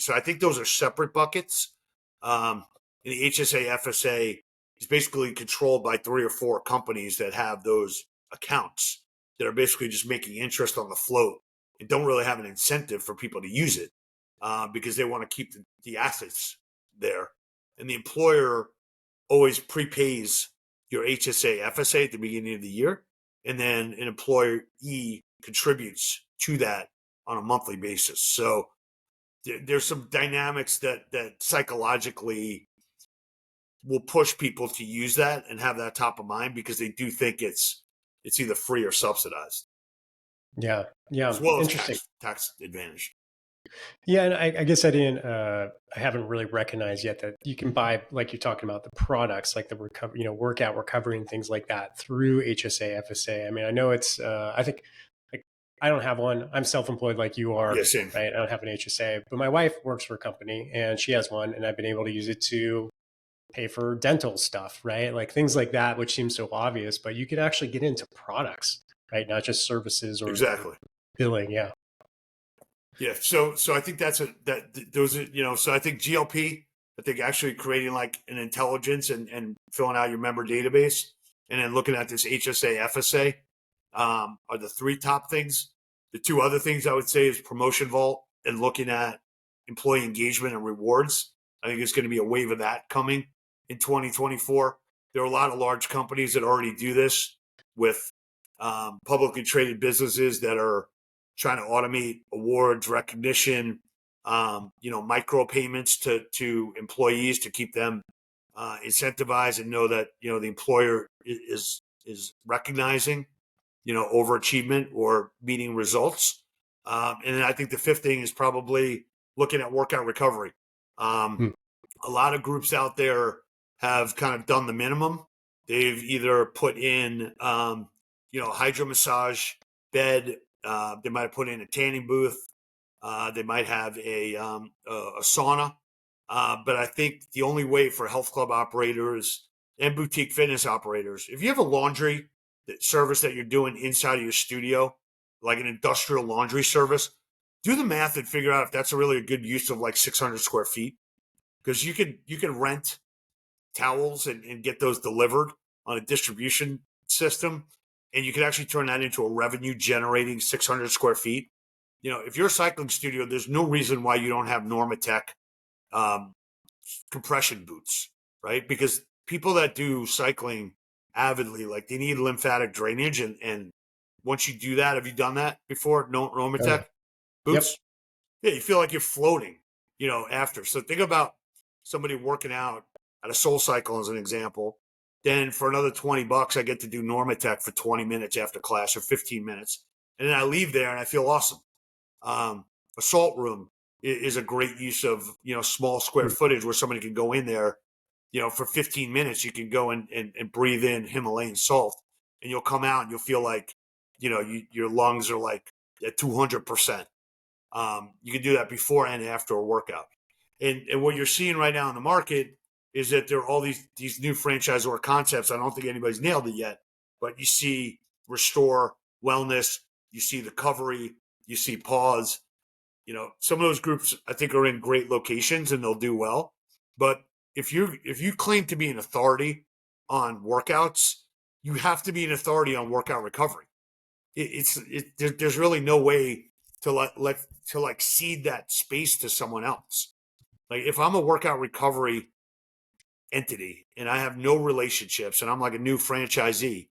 So I think those are separate buckets. And the HSA FSA is basically controlled by 3 or 4 companies that have those accounts that are basically just making interest on the float and don't really have an incentive for people to use it because they want to keep the assets there. And the employer always prepays your HSA FSA at the beginning of the year, and then an employee contributes to that on a monthly basis. So there's some dynamics that psychologically will push people to use that and have that top of mind because they do think it's either free or subsidized, Yeah. Yeah. as well as Interesting. tax advantage. Yeah, and I guess I didn't. I haven't really recognized yet that you can buy, like you're talking about, the products like the recovery, workout recovery and things like that through HSA, FSA. I mean, I know it's. I think, like, I don't have one. I'm self-employed, like you are, Yeah, same. right? I don't have an HSA, but my wife works for a company and she has one, and I've been able to use it to pay for dental stuff, right? Like things like that, which seems so obvious, but you could actually get into products, right? Not just services or Exactly. billing. Yeah. Yeah. So I think those are, so I think GLP, I think actually creating like an intelligence and filling out your member database and then looking at this HSA FSA are the 3 top things. The 2 other things I would say is Promotion Vault and looking at employee engagement and rewards. I think it's going to be a wave of that coming in 2024. There are a lot of large companies that already do this with publicly traded businesses that are trying to automate awards, recognition, micro payments to employees to keep them incentivized and know that the employer is recognizing overachievement or meeting results. And then I think the 5th thing is probably looking at workout recovery. Hmm. A lot of groups out there have kind of done the minimum. They've either put in hydro massage bed. They might have put in a tanning booth. They might have a sauna. But I think the only way for health club operators and boutique fitness operators, if you have a laundry service that you're doing inside of your studio, like an industrial laundry service, do the math and figure out if that's really a good use of like 600 square feet. Because you can rent towels and get those delivered on a distribution system, and you can actually turn that into a revenue generating 600 square feet. If you're a cycling studio, there's no reason why you don't have Normatec um, compression boots, right? Because people that do cycling avidly, like they need lymphatic drainage, and once you do that, have you done that before? No, Oh yeah. Normatec Yep. boots. Yeah, you feel like you're floating, after. So think about somebody working out at a Soul Cycle as an example. Then for another $20, I get to do Normatec for 20 minutes after class or 15 minutes. And then I leave there and I feel awesome. A salt room is a great use of, small square Hmm. footage where somebody can go in there, for 15 minutes, you can go and breathe in Himalayan salt and you'll come out and you'll feel like, your lungs are like at 200%. You can do that before and after a workout. And what you're seeing right now in the market is that there are all these new franchisor concepts. I don't think anybody's nailed it yet, but you see Restore, Wellness, you see the Recovery, you see Pause. Some of those groups I think are in great locations and they'll do well. But if you claim to be an authority on workouts, you have to be an authority on workout recovery. There's really no way to like cede that space to someone else. Like if I'm a workout recovery entity and I have no relationships and I'm like a new franchisee,